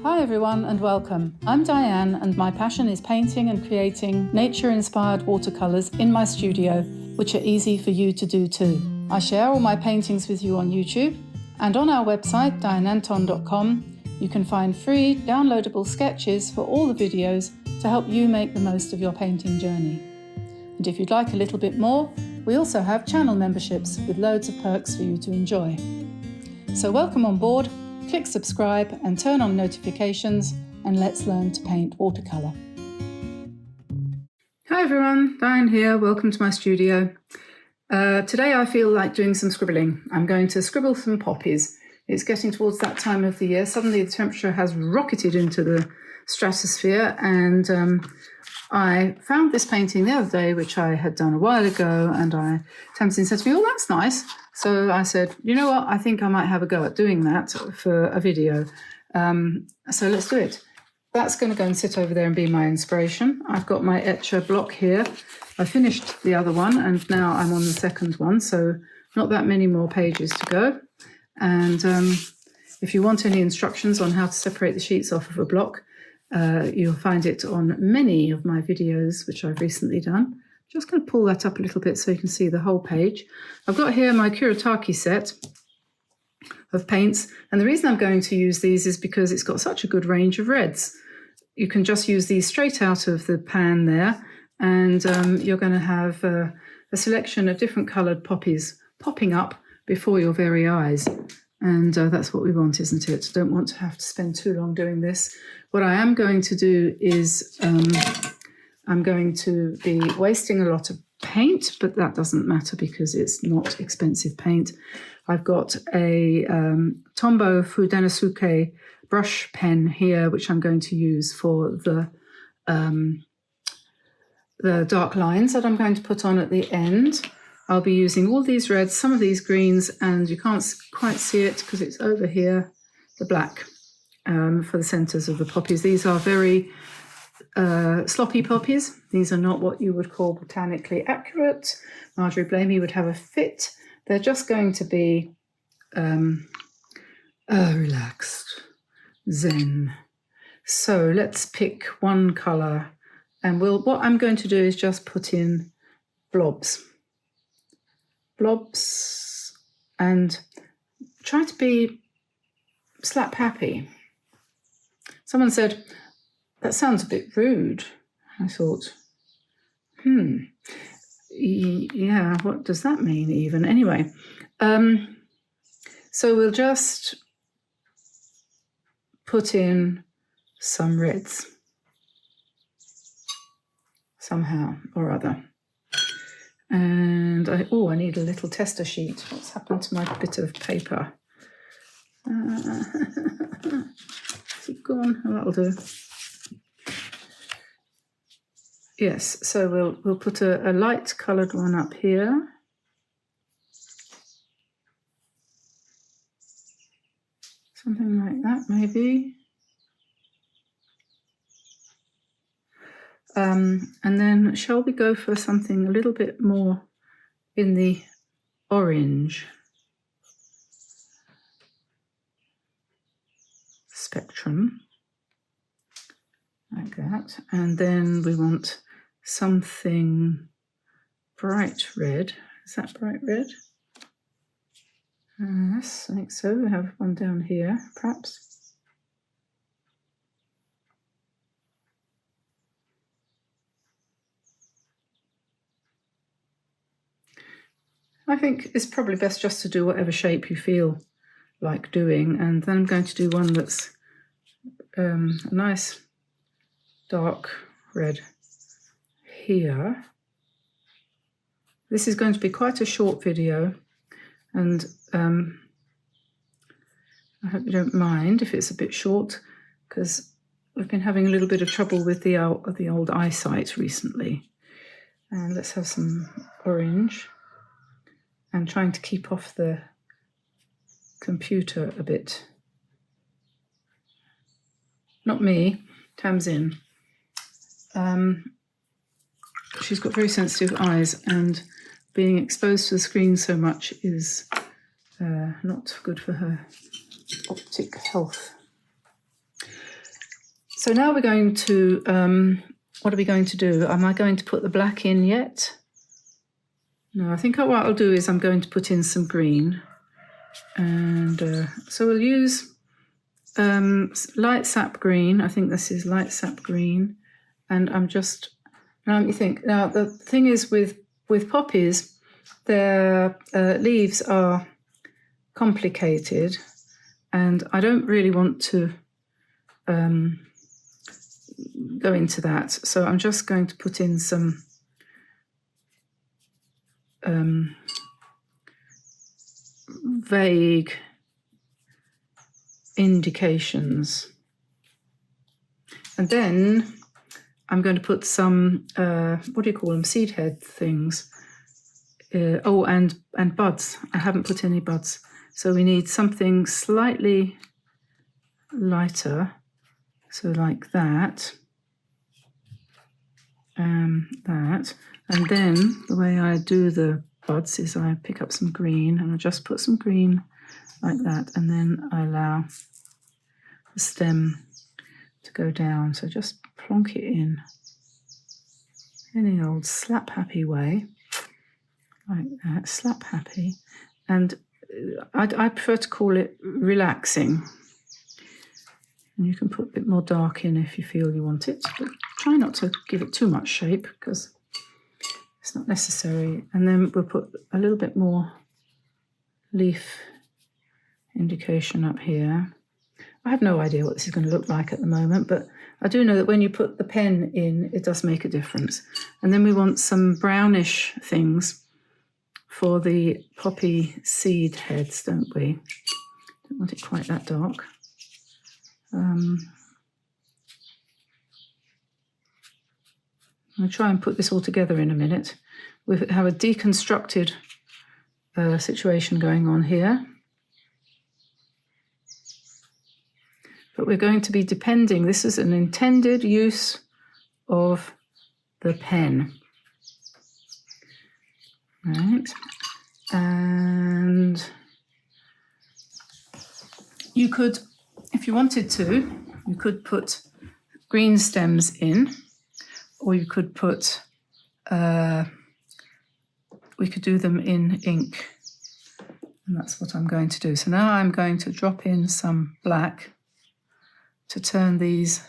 Hi everyone and welcome. I'm Diane and my passion is painting and creating nature-inspired watercolors in my studio, which are easy for you to do too. I share all my paintings with you on YouTube, and on our website dianeantone.com you can find free downloadable sketches for all the videos to help you make the most of your painting journey. And if you'd like a little bit more, we also have channel memberships with loads of perks for you to enjoy. So welcome on board. Click subscribe and turn on notifications, and let's learn to paint watercolour. Hi everyone, Diane here, welcome to my studio. Today I feel like doing some scribbling. I'm going to scribble some poppies. It's getting towards that time of the year. Suddenly the temperature has rocketed into the stratosphere, and I found this painting the other day, which I had done a while ago, and Tamsin said to me, "Oh, that's nice." So I said, you know what, I think I might have a go at doing that for a video. So let's do it. That's going to go and sit over there and be my inspiration. I've got my etcher block here. I finished the other one and now I'm on the second one, so not that many more pages to go. And if you want any instructions on how to separate the sheets off of a block, you'll find it on many of my videos, which I've recently done. Just going to pull that up a little bit so you can see the whole page. I've got here my Kuretake set of paints, and the reason I'm going to use these is because it's got such a good range of reds. You can just use these straight out of the pan there, and you're going to have a selection of different coloured poppies popping up before your very eyes. And that's what we want, isn't it? Don't want to have to spend too long doing this. What I am going to do is I'm going to be wasting a lot of paint, but that doesn't matter because it's not expensive paint. I've got a Tombow Fudenosuke brush pen here, which I'm going to use for the dark lines that I'm going to put on at the end. I'll be using all these reds, some of these greens, and you can't quite see it because it's over here, the black for the centres of the poppies. These are very sloppy poppies. These are not what you would call botanically accurate. Marjorie Blamey would have a fit. They're just going to be relaxed, zen. So let's pick one colour, and what I'm going to do is just put in blobs, and try to be slap happy. Someone said, "That sounds a bit rude." I thought, yeah, what does that mean even? Anyway, so we'll just put in some reds somehow or other. And I need a little tester sheet. What's happened to my bit of paper? Is it gone? Oh, that'll do. Yes, so we'll put a light coloured one up here. Something like that, maybe. And then shall we go for something a little bit more in the orange spectrum, like that. And then we want something bright red. Is that bright red? Yes, I think so. We have one down here, perhaps. I think it's probably best just to do whatever shape you feel like doing, and then I'm going to do one that's a nice dark red here. This is going to be quite a short video, and I hope you don't mind if it's a bit short, because we've been having a little bit of trouble with the old eyesight recently. And let's have some orange. I'm trying to keep off the computer a bit. Not me, Tamsin. She's got very sensitive eyes, and being exposed to the screen so much is not good for her optic health. So now we're going to, what are we going to do? Am I going to put the black in yet? No, I think what I'll do is I'm going to put in some green. And so we'll use light sap green. I think this is light sap green. And I'm just, now let me think. Now the thing is with poppies, their leaves are complicated. And I don't really want to go into that. So I'm just going to put in some vague indications. And then I'm going to put some, what do you call them, seed head things. Oh, and buds. I haven't put any buds. So we need something slightly lighter. So like that. That. And then the way I do the buds is I pick up some green and I just put some green like that, and then I allow the stem to go down. So just plonk it in any old slap happy way, like that, slap happy. And I prefer to call it relaxing. And you can put a bit more dark in if you feel you want it, but try not to give it too much shape because it's not necessary. And then we'll put a little bit more leaf indication up here. I have no idea what this is going to look like at the moment, but I do know that when you put the pen in, it does make a difference. And then we want some brownish things for the poppy seed heads, don't we? Don't want it quite that dark. I'll try and put this all together in a minute. We have a deconstructed situation going on here. But we're going to be depending, this is an intended use of the pen. Right. And you could, if you wanted to, you could put green stems in, or you could put, we could do them in ink. And that's what I'm going to do. So now I'm going to drop in some black to turn these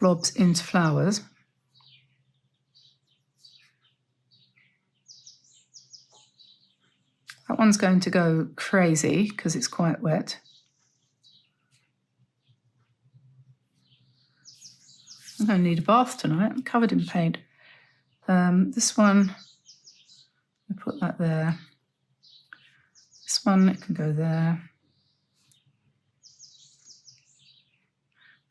blobs into flowers. That one's going to go crazy because it's quite wet. I'm going to need a bath tonight. I'm covered in paint. This one, I put that there. This one, it can go there.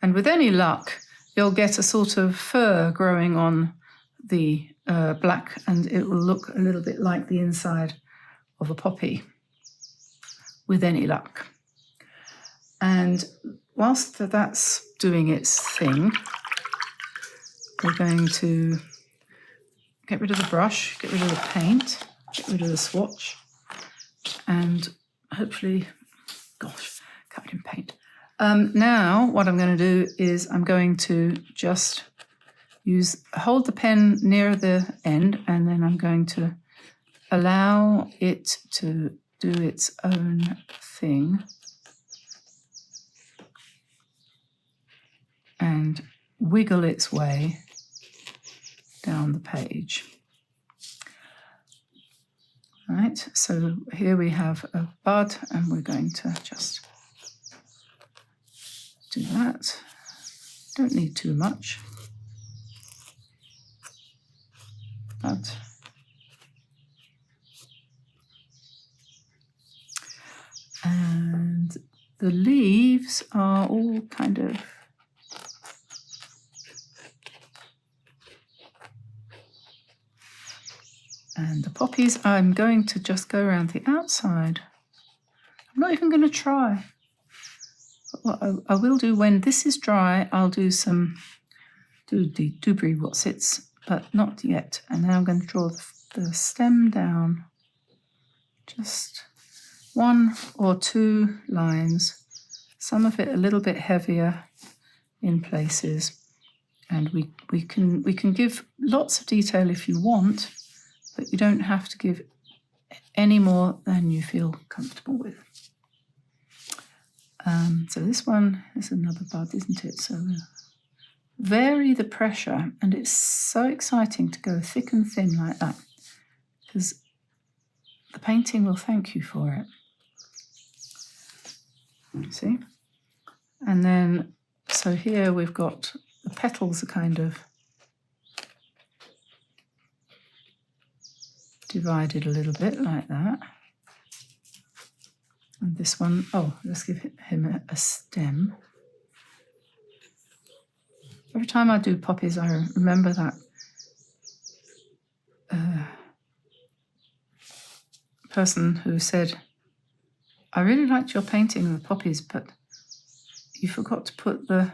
And with any luck, you'll get a sort of fur growing on the black, and it will look a little bit like the inside of a poppy, with any luck. And whilst that's doing its thing, we're going to get rid of the brush, get rid of the paint, get rid of the swatch, and hopefully, gosh, covered in paint. Now what I'm going to do is I'm going to just hold the pen near the end, and then I'm going to allow it to do its own thing and wiggle its way down the page. Right, so here we have a bud, and we're going to just do that. Don't need too much. Bud. And the leaves are all kind of and the poppies, I'm going to just go around the outside. I'm not even going to try. But what I will do when this is dry, I'll do some dubri wotsits, but not yet. And now I'm going to draw the stem down. Just 1 or 2 lines. Some of it a little bit heavier in places. And we can give lots of detail if you want, but you don't have to give any more than you feel comfortable with. So this one is another bud, isn't it? So vary the pressure, and it's so exciting to go thick and thin like that, because the painting will thank you for it. See? And then, so here we've got the petals are kind of divided a little bit like that. And this one, oh, let's give him a stem. Every time I do poppies, I remember that person who said, I really liked your painting of the poppies, but you forgot to put the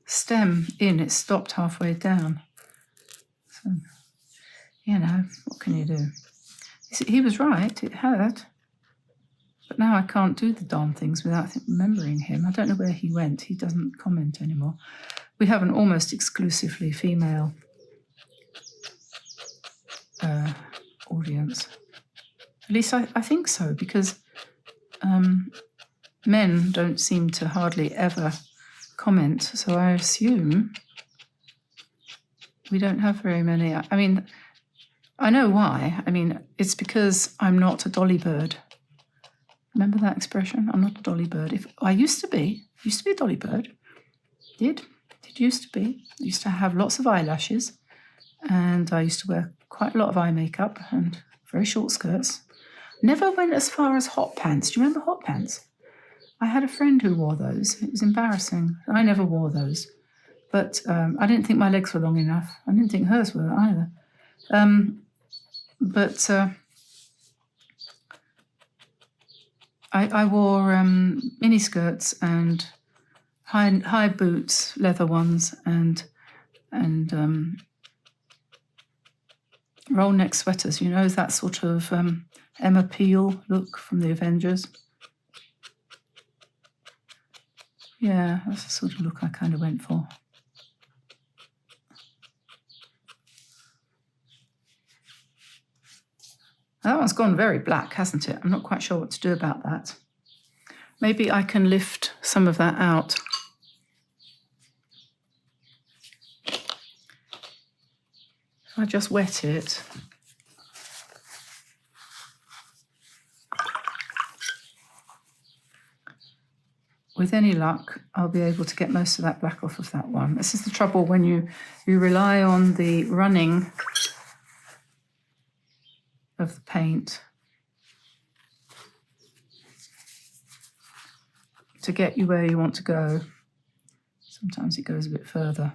stem in. It stopped halfway down. So, you know, what can you do? He was right, it had. But now I can't do the darn things without remembering him. I don't know where he went. He doesn't comment anymore. We have an almost exclusively female audience. At least I think so, because men don't seem to hardly ever comment. So I assume we don't have very many. I mean, I know why. I mean, it's because I'm not a dolly bird. Remember that expression? I'm not a dolly bird. If I used to be a dolly bird. Did used to be. I used to have lots of eyelashes, and I used to wear quite a lot of eye makeup and very short skirts. Never went as far as hot pants. Do you remember hot pants? I had a friend who wore those. It was embarrassing. I never wore those. But I didn't think my legs were long enough. I didn't think hers were either. I wore mini skirts and high boots, leather ones, and roll neck sweaters. You know, that sort of Emma Peel look from the Avengers. Yeah, that's the sort of look I kind of went for. That one's gone very black, hasn't it? I'm not quite sure what to do about that. Maybe I can lift some of that out. If I just wet it. With any luck, I'll be able to get most of that black off of that one. This is the trouble when you rely on the running of the paint to get you where you want to go. Sometimes it goes a bit further.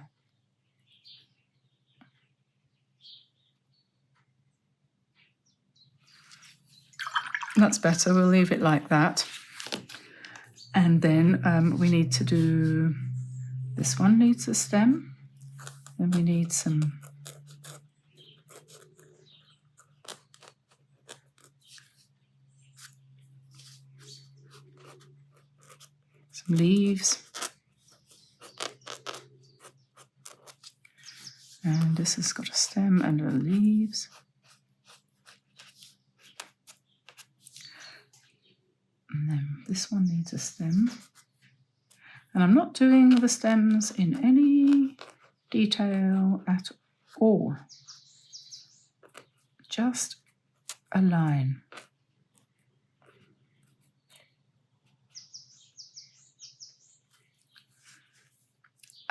That's better. We'll leave it like that. And then we need to do, this one needs a stem. Then we need some leaves. And this has got a stem and leaves. And then this one needs a stem. And I'm not doing the stems in any detail at all. Just a line.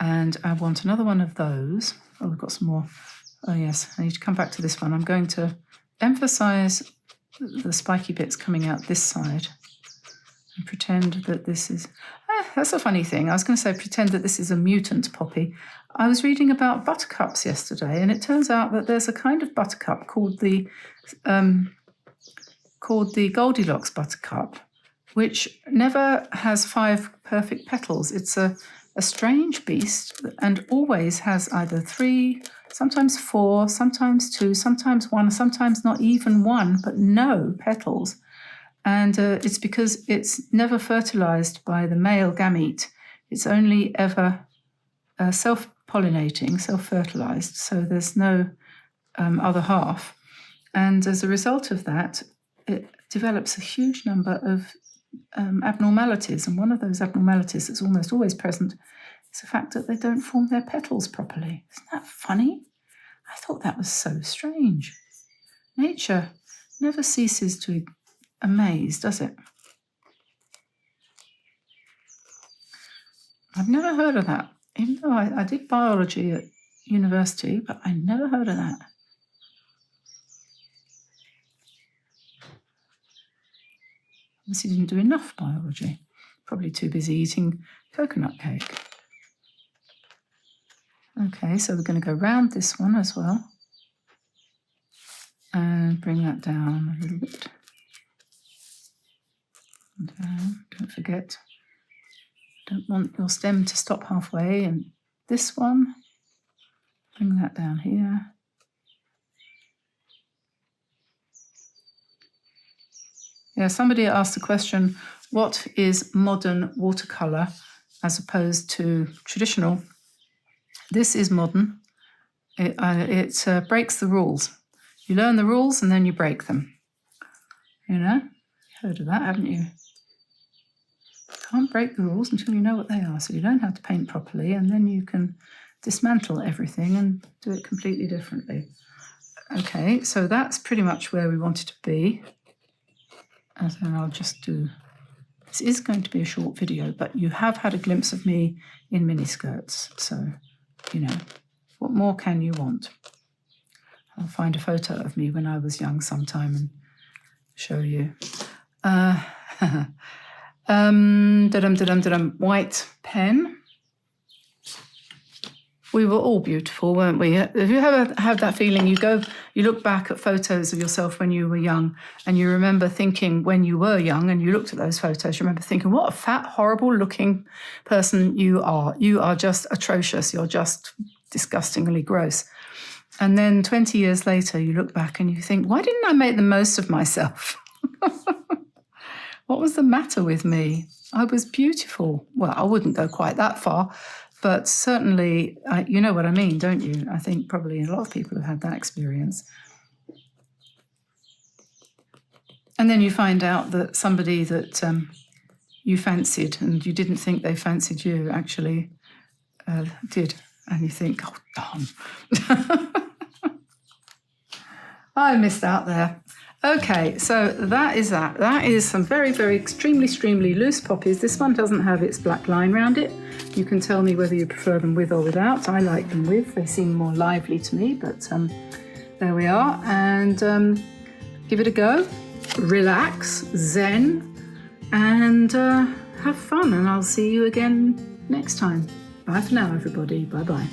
And I want another one of those. Oh, we've got some more. Oh yes, I need to come back to this one. I'm going to emphasize the spiky bits coming out this side and pretend that this is, that's a funny thing. I was going to say pretend that this is a mutant poppy. I was reading about buttercups yesterday, and it turns out that there's a kind of buttercup called the Goldilocks buttercup, which never has 5 perfect petals. It's a strange beast and always has either 3, sometimes 4, sometimes 2, sometimes 1, sometimes not even 1, but no petals. And it's because it's never fertilized by the male gamete. It's only ever self-pollinating, self-fertilized, so there's no other half. And as a result of that, it develops a huge number of abnormalities. And one of those abnormalities that's almost always present is the fact that they don't form their petals properly. Isn't that funny? I thought that was so strange. Nature never ceases to amaze, does it? I've never heard of that, even though I did biology at university, but I never heard of that. Obviously didn't do enough biology. Probably too busy eating coconut cake. Okay, so we're going to go round this one as well. And bring that down a little bit. And don't forget, don't want your stem to stop halfway. And this one, bring that down here. Yeah, somebody asked the question, what is modern watercolor as opposed to traditional? This is modern. It breaks the rules. You learn the rules and then you break them. You know, heard of that, haven't you? You can't break the rules until you know what they are. So you learn how to paint properly and then you can dismantle everything and do it completely differently. Okay, so that's pretty much where we wanted to be. And then I'll just do, this is going to be a short video, but you have had a glimpse of me in miniskirts. So, you know, what more can you want? I'll find a photo of me when I was young sometime and show you. White pen. We were all beautiful, weren't we? Have you ever had that feeling? You look back at photos of yourself when you were young, and you remember thinking when you were young, and you looked at those photos, you remember thinking, what a fat, horrible-looking person you are. You are just atrocious. You're just disgustingly gross. And then 20 years later, you look back and you think, why didn't I make the most of myself? What was the matter with me? I was beautiful. Well, I wouldn't go quite that far, but certainly, you know what I mean, don't you? I think probably a lot of people have had that experience. And then you find out that somebody that you fancied and you didn't think they fancied you actually did. And you think, oh, darn. I missed out there. Okay, so that is that. That is some very, very extremely loose poppies. This one doesn't have its black line around it. You can tell me whether you prefer them with or without. I like them with. They seem more lively to me, but there we are. And give it a go. Relax, zen, and have fun. And I'll see you again next time. Bye for now, everybody. Bye-bye.